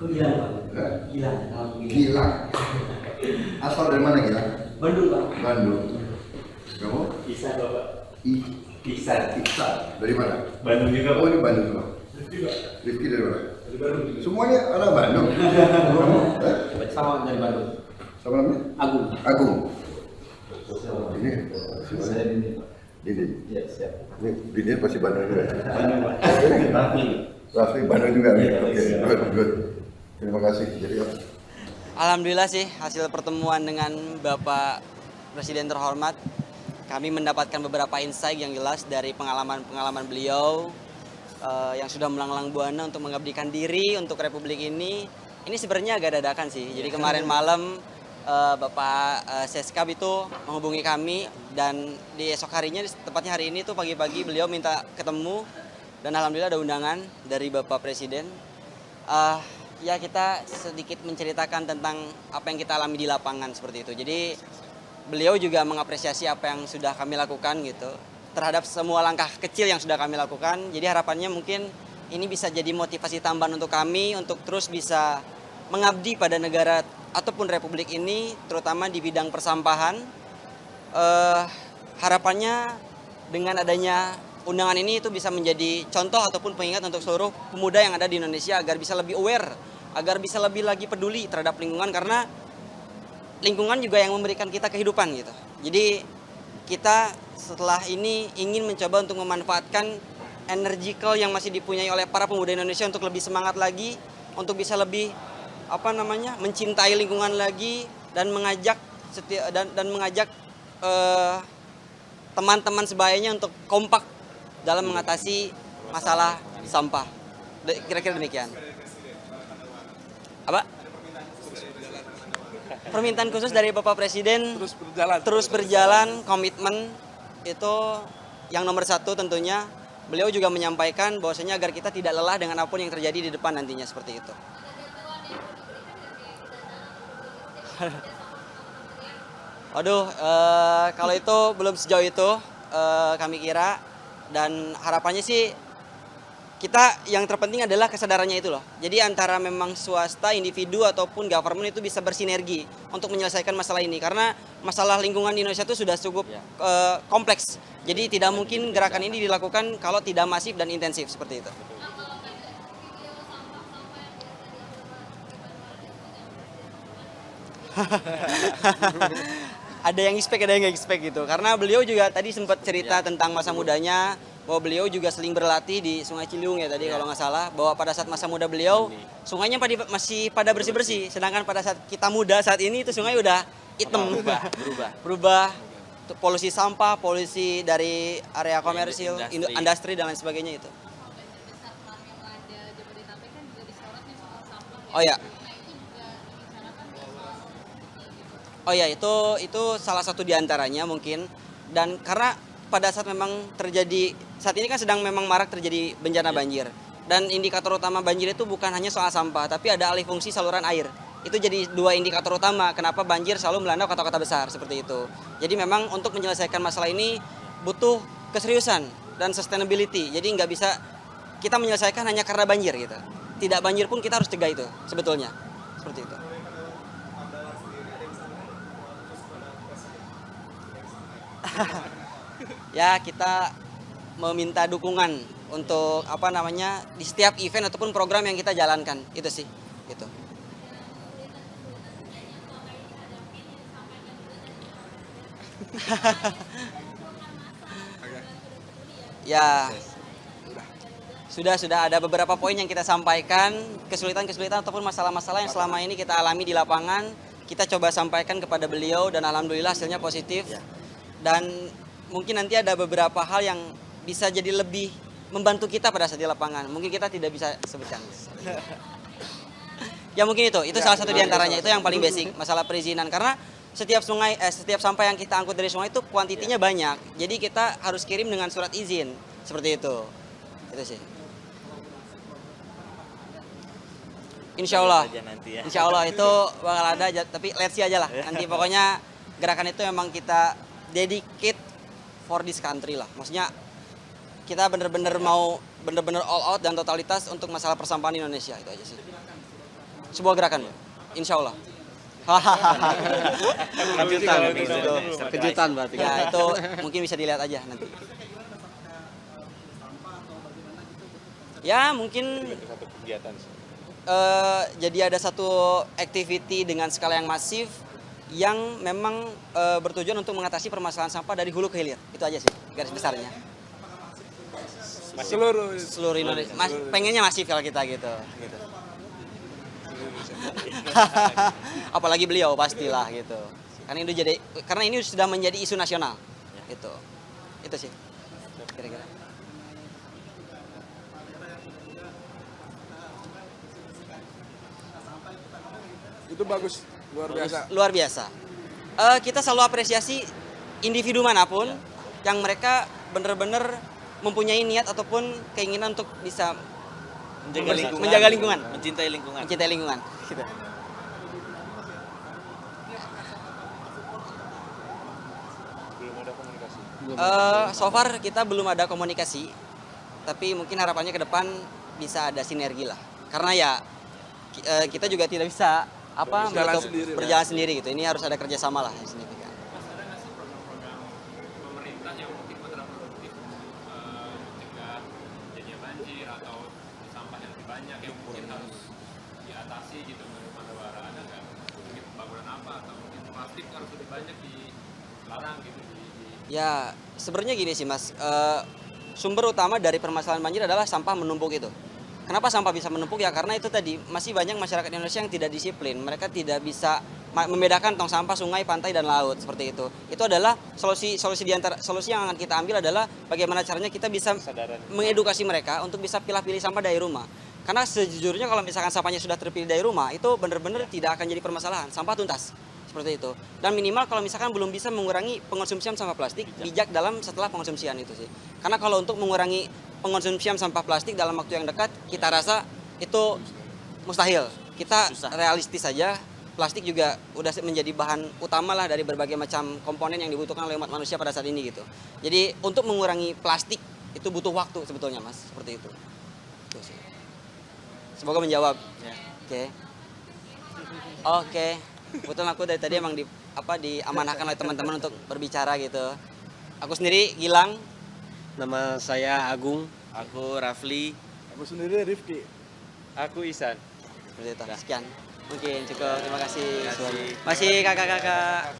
Kok Gilang Pak? Hah? Gilang. Gilang. Asal dari mana Gilang? Bandung Pak. Bandung. Kamu? Bisa Bapak. Iksan. Dari mana? Bandung juga Oh, ini Bandung semua. Rifki dari mana? Dari Bandung. Semuanya anak Bandung. Kamu? Sama dari Bandung. Sama namanya? Agung. Agung. Ini? Saya ini Pak. Didi. Iya siap. Ini Didi pasti Bandung juga. Bandung Pak. Raffi. Raffi Bandung juga nih. Iya, Oke, siap. good. Terima kasih. Jadi Alhamdulillah sih hasil pertemuan dengan Bapak Presiden terhormat, kami mendapatkan beberapa insight yang jelas dari pengalaman-pengalaman beliau yang sudah melanglang buana untuk mengabdikan diri untuk Republik ini. Ini sebenarnya agak dadakan sih. Jadi kemarin malam Bapak Seskap itu menghubungi kami dan di esok harinya, tepatnya hari ini tuh pagi-pagi beliau minta ketemu dan alhamdulillah ada undangan dari Bapak Presiden. Ya kita sedikit menceritakan tentang apa yang kita alami di lapangan seperti itu. Jadi beliau juga mengapresiasi apa yang sudah kami lakukan gitu terhadap semua langkah kecil yang sudah kami lakukan. Jadi harapannya mungkin ini bisa jadi motivasi tambahan untuk kami untuk terus bisa mengabdi pada negara ataupun Republik ini, terutama di bidang persampahan. Harapannya dengan adanya undangan ini itu bisa menjadi contoh ataupun pengingat untuk seluruh pemuda yang ada di Indonesia agar bisa lebih aware, agar bisa lebih lagi peduli terhadap lingkungan, karena lingkungan juga yang memberikan kita kehidupan gitu. Jadi kita setelah ini ingin mencoba untuk memanfaatkan energical yang masih dipunyai oleh para pemuda Indonesia untuk lebih semangat lagi, untuk bisa lebih mencintai lingkungan lagi dan mengajak teman-teman sebayanya untuk kompak dalam mengatasi masalah sampah. Kira-kira demikian. Apa? Permintaan khusus dari Bapak Presiden terus berjalan, komitmen itu yang nomor satu tentunya. Beliau juga menyampaikan bahwasanya agar kita tidak lelah dengan apapun yang terjadi di depan nantinya seperti itu. Aduh, kalau itu belum sejauh itu kami kira, dan harapannya sih kita yang terpenting adalah kesadarannya itu loh. Jadi antara memang swasta, individu ataupun government itu bisa bersinergi untuk menyelesaikan masalah ini, karena masalah lingkungan di Indonesia itu sudah cukup kompleks. Jadi tidak mungkin gerakan ini dilakukan kalau tidak masif dan intensif seperti itu. Ada yang expect, ada yang nggak expect gitu. Karena beliau juga tadi sempat cerita tentang masa mudanya, bahwa beliau juga sering berlatih di Sungai Ciliwung ya tadi kalau nggak salah, bahwa pada saat masa muda beliau sungainya masih pada bersih-bersih, sedangkan pada saat kita muda saat ini itu sungai udah hitam, berubah. Polusi sampah, polusi dari area komersil, industri dan lain sebagainya itu. Oh ya, itu salah satu diantaranya mungkin. Dan karena pada saat memang terjadi, saat ini kan sedang memang marak terjadi bencana banjir. Dan indikator utama banjir itu bukan hanya soal sampah, tapi ada alih fungsi saluran air. Itu jadi dua indikator utama kenapa banjir selalu melanda kota-kota besar seperti itu. Jadi memang untuk menyelesaikan masalah ini butuh keseriusan dan sustainability. Jadi nggak bisa kita menyelesaikan hanya karena banjir gitu. Tidak banjir pun kita harus cegah itu sebetulnya. Seperti itu. Ya, kita meminta dukungan untuk di setiap event ataupun program yang kita jalankan. Itu sih gitu. Ya, sudah ada beberapa poin yang kita sampaikan, kesulitan-kesulitan ataupun masalah-masalah yang selama ini kita alami di lapangan, kita coba sampaikan kepada beliau dan alhamdulillah hasilnya positif. Dan mungkin nanti ada beberapa hal yang bisa jadi lebih membantu kita pada saat di lapangan. Mungkin kita tidak bisa sebutkan. Ya mungkin itu salah satu diantaranya, itu yang paling basic, masalah perizinan. Karena setiap sampah yang kita angkut dari sungai itu kuantitinya banyak. Jadi kita harus kirim dengan surat izin, seperti itu. Itu sih. Insya Allah itu bakal ada, tapi let's see aja lah. Nanti pokoknya gerakan itu memang kita dedicate for this country lah. Maksudnya kita bener-bener mau all out dan totalitas untuk masalah persampahan Indonesia, itu aja sih. sebuah gerakan, insya Allah. Kejutan berarti. Ya itu mungkin bisa dilihat aja nanti. Ya mungkin jadi ada satu activity dengan skala yang masif yang memang bertujuan untuk mengatasi permasalahan sampah dari hulu ke hilir. Itu aja sih garis besarnya. Seluruh Indonesia. Pengennya masif kalau kita gitu. Apalagi beliau pastilah gitu. Karena ini sudah menjadi isu nasional. Gitu. Itu sih. Kira-kira. Itu bagus, luar biasa. Luar biasa. Kita selalu apresiasi individu manapun yang mereka benar-benar mempunyai niat ataupun keinginan untuk bisa menjaga lingkungan, mencintai lingkungan. Gitu. Belum ada komunikasi. So far kita belum ada komunikasi, tapi mungkin harapannya ke depan bisa ada sinergi lah. Karena ya kita juga tidak bisa berjalan sendiri gitu. Ini harus ada kerjasama lah di sini. Pemerintah yang mungkin kontraproduktif mencegah jadinya banjir atau sampah yang lebih banyak yang mungkin harus diatasi gitu menurut Mas Bara, ada nggak mungkin pembangunan apa atau mungkin plastik harus lebih banyak dilarang gitu Ya sebenarnya gini sih Mas, sumber utama dari permasalahan banjir adalah sampah menumpuk itu. Kenapa sampah bisa menumpuk? Ya karena itu tadi masih banyak masyarakat Indonesia yang tidak disiplin. Mereka tidak bisa membedakan tong sampah sungai, pantai dan laut seperti itu. Itu adalah solusi yang akan kita ambil adalah bagaimana caranya kita bisa mengedukasi mereka untuk bisa pilih sampah dari rumah. Karena sejujurnya kalau misalkan sampahnya sudah terpilih dari rumah itu benar-benar tidak akan jadi permasalahan. Sampah tuntas seperti itu. Dan minimal kalau misalkan belum bisa mengurangi pengonsumsian sampah plastik, bijak dalam setelah pengonsumsian itu sih. Karena kalau untuk mengurangi pengonsumsian sampah plastik dalam waktu yang dekat, kita rasa itu mustahil. Kita realistis saja, plastik juga udah menjadi bahan utama lah dari berbagai macam komponen yang dibutuhkan oleh umat manusia pada saat ini gitu. Jadi untuk mengurangi plastik itu butuh waktu sebetulnya Mas, seperti itu. Itu sih. Semoga menjawab. Oke. Betul aku dari tadi emang diamanahkan oleh teman-teman untuk berbicara gitu. Aku sendiri Gilang. Nama saya Agung. Aku Rafli. Aku sendiri Rifki. Aku Isan. Seperti itu. Sekian. Mungkin cukup. Terima kasih. Masih kakak-kakak.